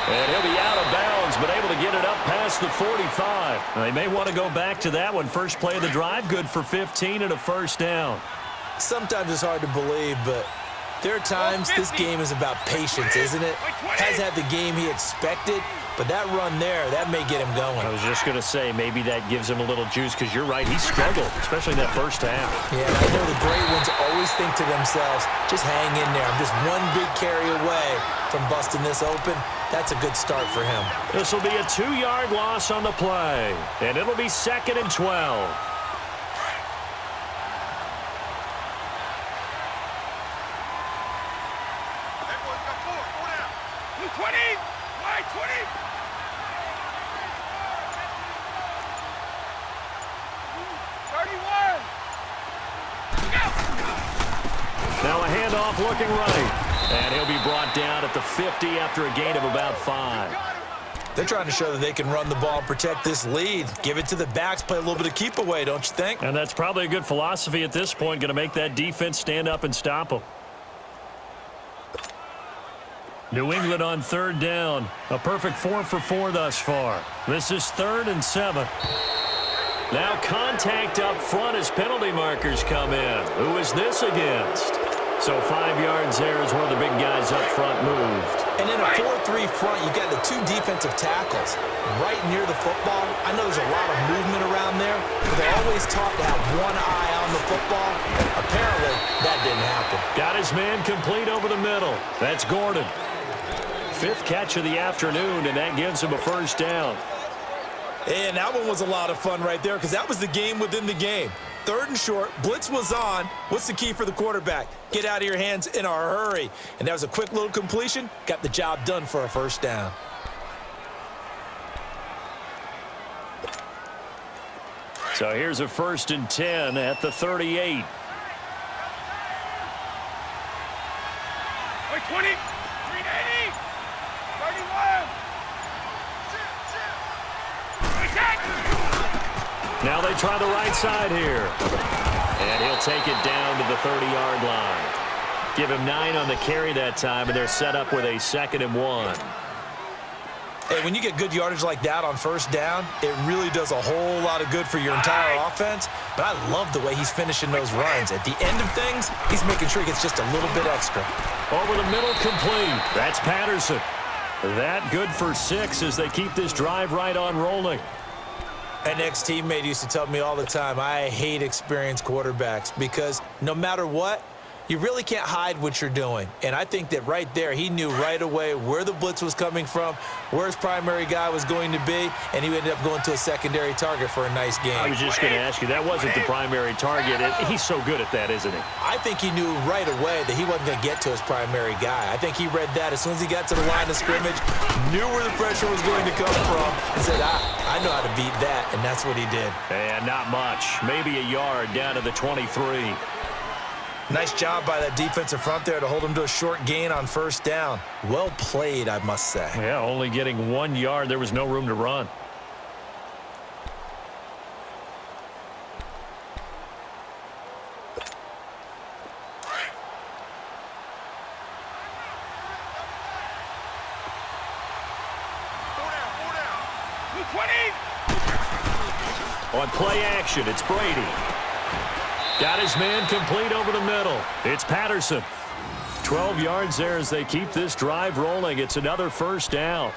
And he'll be out of bounds, but able to get it up past the 45. They may want to go back to that one. First play of the drive, good for 15 and a first down. Sometimes it's hard to believe, but there are times this game is about patience, isn't it? Has had the game he expected, but that run there, that may get him going. I was just going to say, maybe that gives him a little juice, because you're right, he struggled, especially in that first half. Yeah, and I know the great ones always think to themselves, just hang in there. I'm just one big carry away from busting this open. That's a good start for him. This will be a 2-yard loss on the play, and it'll be 2nd and 12. Now a handoff looking right. And he'll be brought down at the 50 after a gain of about 5. They're trying to show that they can run the ball and protect this lead. Give it to the backs, play a little bit of keep away, don't you think? And that's probably a good philosophy at this point, going to make that defense stand up and stop them. New England on 3rd down. A perfect 4 for 4 thus far. This is 3rd and 7. Now contact up front as penalty markers come in. Who is this against? So 5 yards there is where the big guys up front moved. And in a 4-3 front, you've got the 2 defensive tackles right near the football. I know there's a lot of movement around there, but they're always taught to have one eye on the football. Apparently, that didn't happen. Got his man complete over the middle. That's Gordon. 5th catch of the afternoon, and that gives him a first down. And that one was a lot of fun right there because that was the game within the game. 3rd and short, blitz was on. What's the key for the quarterback? Get out of your hands in a hurry. And that was a quick little completion. Got the job done for a first down. So here's a 1st and 10 at the 38. 20, 380, 31. Now they try the right side here. And he'll take it down to the 30-yard line. Give him 9 on the carry that time, and they're set up with a 2nd and 1. Hey, when you get good yardage like that on first down, it really does a whole lot of good for your entire offense. But I love the way he's finishing those runs. At the end of things, he's making sure he gets just a little bit extra. Over the middle, complete. That's Patterson. That good for 6 as they keep this drive right on rolling. An ex-teammate used to tell me all the time, I hate experienced quarterbacks because no matter what, you really can't hide what you're doing. And I think that right there, he knew right away where the blitz was coming from, where his primary guy was going to be, and he ended up going to a secondary target for a nice game. I was just going to ask you, that wasn't the primary target. He's so good at that, isn't he? I think he knew right away that he wasn't going to get to his primary guy. I think he read that as soon as he got to the line of scrimmage, knew where the pressure was going to come from, and said, I know how to beat that, and that's what he did. And not much. Maybe a yard down to the 23. Nice job by that defensive front there to hold him to a short gain on first down. Well played, I must say. Yeah, only getting 1 yard. There was no room to run. On play action, it's Brady. Got his man complete over the middle. It's Patterson. 12 yards there as they keep this drive rolling. It's another first down.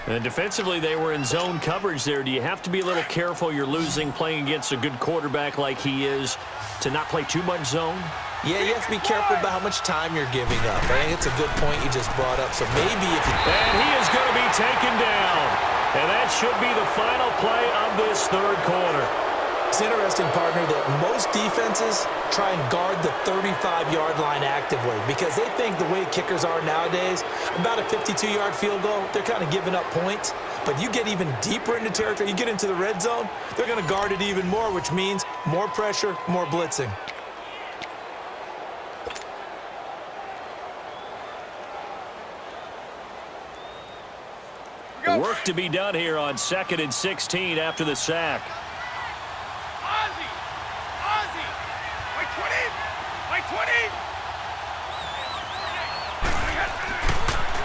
And defensively, they were in zone coverage there. Do you have to be a little careful? You're losing playing against a good quarterback like he is to not play too much zone? Yeah, you have to be careful about how much time you're giving up. I think it's a good point you just brought up. So maybe if you... And he is going to be taken down. And that should be the final play of this 3rd quarter. It's interesting, partner, that most defenses try and guard the 35-yard line actively because they think the way kickers are nowadays, about a 52-yard field goal, they're kind of giving up points. But you get even deeper into territory, you get into the red zone, they're going to guard it even more, which means more pressure, more blitzing. Work to be done here on 2nd and 16 after the sack.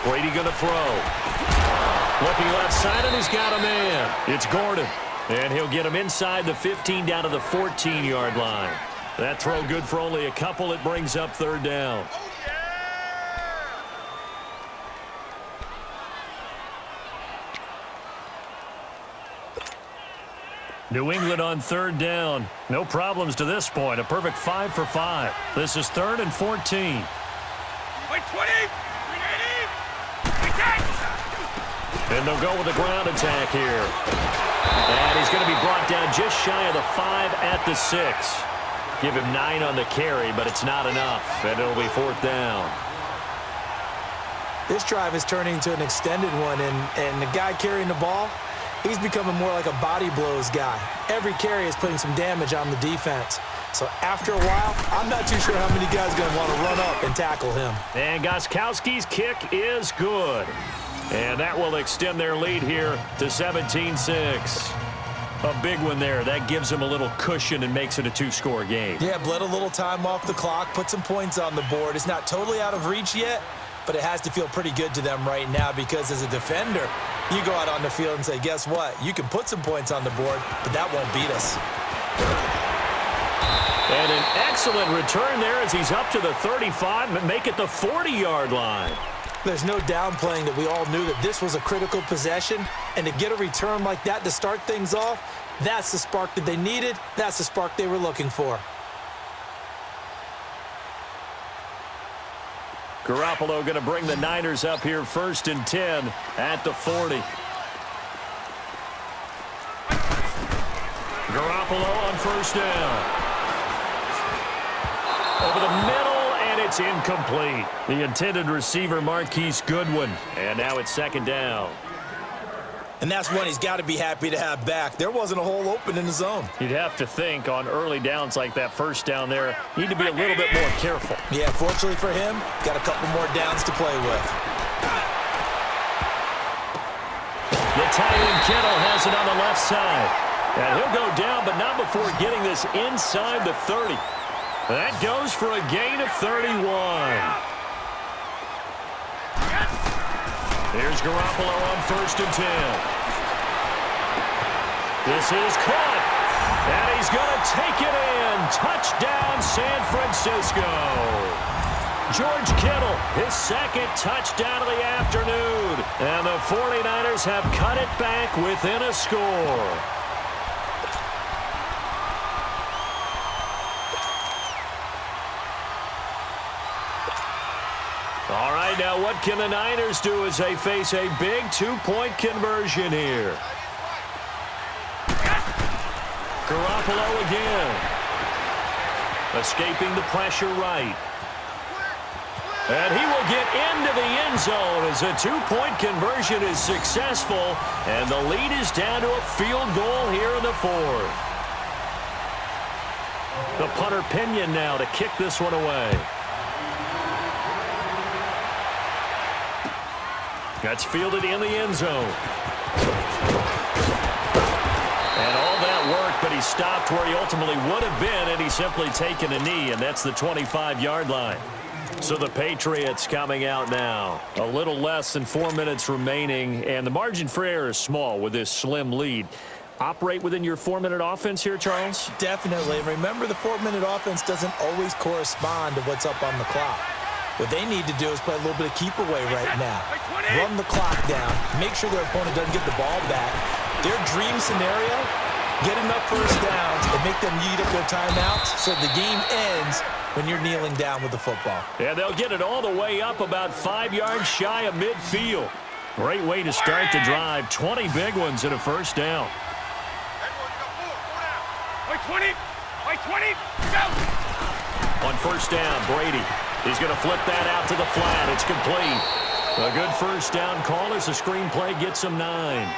Brady going to throw. Looking left side, and he's got a man. It's Gordon. And he'll get him inside the 15 down to the 14-yard line. That throw good for only a couple. It brings up third down. New England on third down. No problems to this point. A perfect 5 for 5. This is 3rd and 14. Wait, 20. And they'll go with the ground attack here. And he's going to be brought down just shy of the 5 at the 6. Give him 9 on the carry, but it's not enough. And it'll be 4th down. This drive is turning into an extended one, and the guy carrying the ball, he's becoming more like a body blows guy. Every carry is putting some damage on the defense. So after a while, I'm not too sure how many guys are going to want to run up and tackle him. And Gostkowski's kick is good. And that will extend their lead here to 17-6. A big one there. That gives them a little cushion and makes it a 2-score game. Yeah, bled a little time off the clock, put some points on the board. It's not totally out of reach yet, but it has to feel pretty good to them right now because as a defender, you go out on the field and say, guess what? You can put some points on the board, but that won't beat us. And an excellent return there as he's up to the 35 and make it the 40-yard line. There's no downplaying that we all knew that this was a critical possession, and to get a return like that to start things off, that's the spark that they needed. That's the spark they were looking for. Garoppolo going to bring the Niners up here 1st and 10 at the 40. Garoppolo on 1st down. Over the middle, and it's incomplete. The intended receiver, Marquise Goodwin. And now it's 2nd down. And that's one he's got to be happy to have back. There wasn't a hole open in the zone. You'd have to think on early downs like that 1st down there, you need to be a little bit more careful. Yeah, fortunately for him, got a couple more downs to play with. The tight end Kittle has it on the left side. And he'll go down, but not before getting this inside the 30. That goes for a gain of 31. Here's Garoppolo on 1st and 10. This is caught. And he's going to take it in. Touchdown, San Francisco. George Kittle, his 2nd touchdown of the afternoon. And the 49ers have cut it back within a score. All right, now what can the Niners do as they face a big 2-point conversion here? Garoppolo again. Escaping the pressure right. And he will get into the end zone as a 2-point conversion is successful. And the lead is down to a field goal here in the 4th. The punter Pinion now to kick this one away. That's fielded in the end zone. And all that worked, but he stopped where he ultimately would have been, and he's simply taken a knee, and that's the 25-yard line. So the Patriots coming out now. A little less than 4 minutes remaining, and the margin for error is small with this slim lead. Operate within your 4-minute offense here, Charles? Definitely. Remember, the 4-minute offense doesn't always correspond to what's up on the clock. What they need to do is play a little bit of keep away right now. Run the clock down. Make sure their opponent doesn't get the ball back. Their dream scenario, get enough 1st downs and make them eat up their timeouts so the game ends when you're kneeling down with the football. Yeah, they'll get it all the way up about 5 yards shy of midfield. Great way to start the drive. 20 big ones and a 1st down. Wait, 20. Wait, 20. Go. On 1st down, Brady. He's going to flip that out to the flat. It's complete. A good 1st down call as the screenplay gets him 9.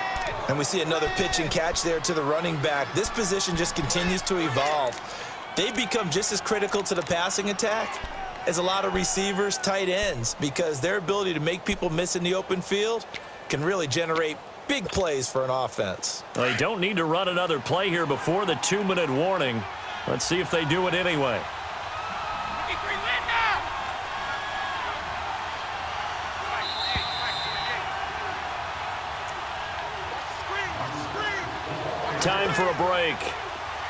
And we see another pitch and catch there to the running back. This position just continues to evolve. They become just as critical to the passing attack as a lot of receivers, tight ends, because their ability to make people miss in the open field can really generate big plays for an offense. Well, they don't need to run another play here before the 2-minute warning. Let's see if they do it anyway. time for a break.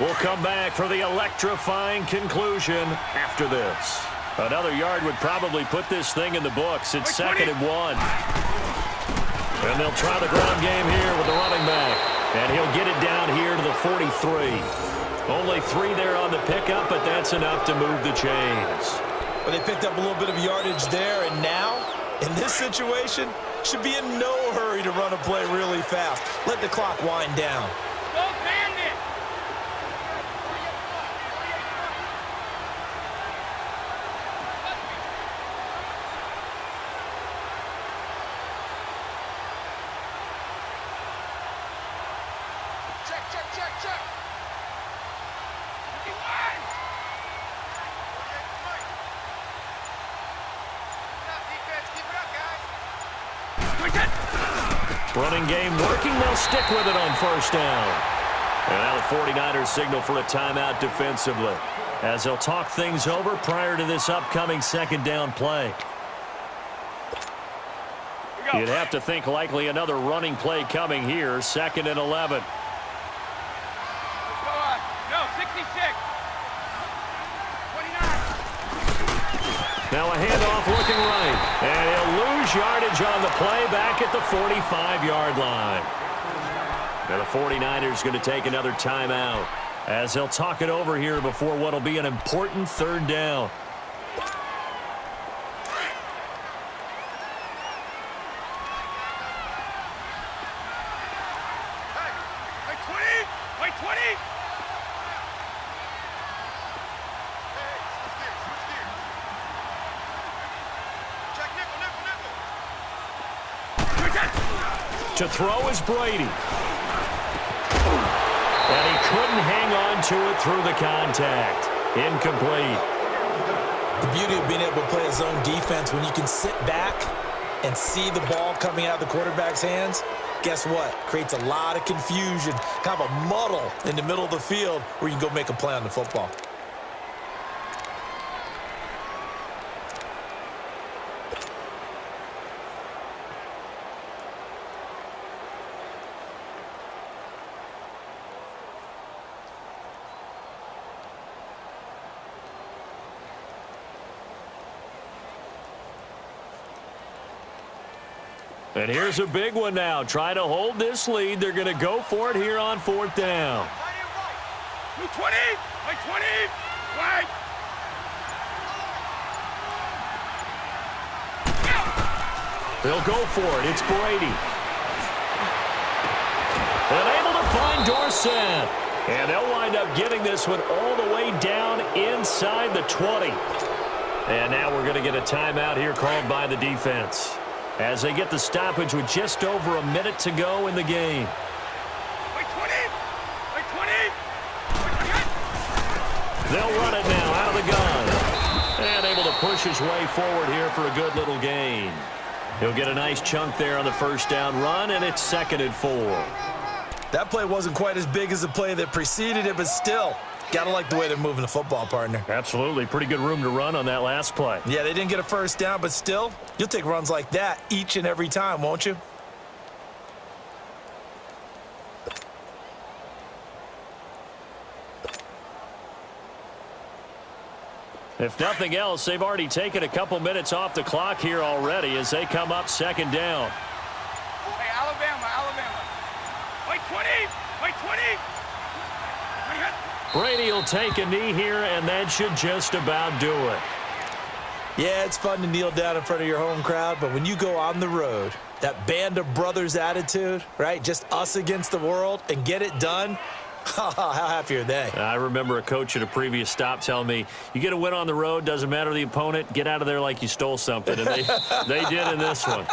We'll come back for the electrifying conclusion after this. Another yard would probably put this thing in the books. It's 2nd and 1. And they'll try the ground game here with the running back. And he'll get it down here to the 43. Only 3 there on the pickup, but that's enough to move the chains. Well, they picked up a little bit of yardage there, and now, in this situation, should be in no hurry to run a play really fast. Let the clock wind down. Go Bandit! Check. Running game working. They'll stick with it on 1st down. And now the 49ers signal for a timeout defensively as they'll talk things over prior to this upcoming 2nd down play. You'd have to think likely another running play coming here. 2nd and 11. No, 66. 29. Now a handoff looking right. And he'll lose yardage on the play back at the 45-yard line. Now the 49ers going to take another timeout as they'll talk it over here before what will be an important 3rd down. To throw is Brady. And he couldn't hang on to it through the contact. Incomplete. The beauty of being able to play a zone defense when you can sit back and see the ball coming out of the quarterback's hands, guess what? Creates a lot of confusion, kind of a muddle in the middle of the field where you can go make a play on the football. And here's a big one now. Trying to hold this lead. They're going to go for it here on 4th down. 20, like 20, right. They'll go for it. It's Brady. And able to find Dorsett. And they'll wind up getting this one all the way down inside the 20. And now we're going to get a timeout here called by the defense as they get the stoppage with just over a minute to go in the game. Like 20, like 20. They'll run it now out of the gun. And able to push his way forward here for a good little gain. He'll get a nice chunk there on the 1st down run, and it's 2nd and 4. That play wasn't quite as big as the play that preceded it, but still, got to like the way they're moving the football, partner. Absolutely. Pretty good room to run on that last play. Yeah, they didn't get a 1st down, but still, you'll take runs like that each and every time, won't you? If nothing else, they've already taken a couple minutes off the clock here already as they come up 2nd down. Hey, Alabama. Like 20, like 20. Brady will take a knee here, and that should just about do it. Yeah, it's fun to kneel down in front of your home crowd, but when you go on the road, that band of brothers attitude, right, just us against the world, and get it done, how happy are they? I remember a coach at a previous stop telling me, you get a win on the road, doesn't matter the opponent, get out of there like you stole something. And they did in this one.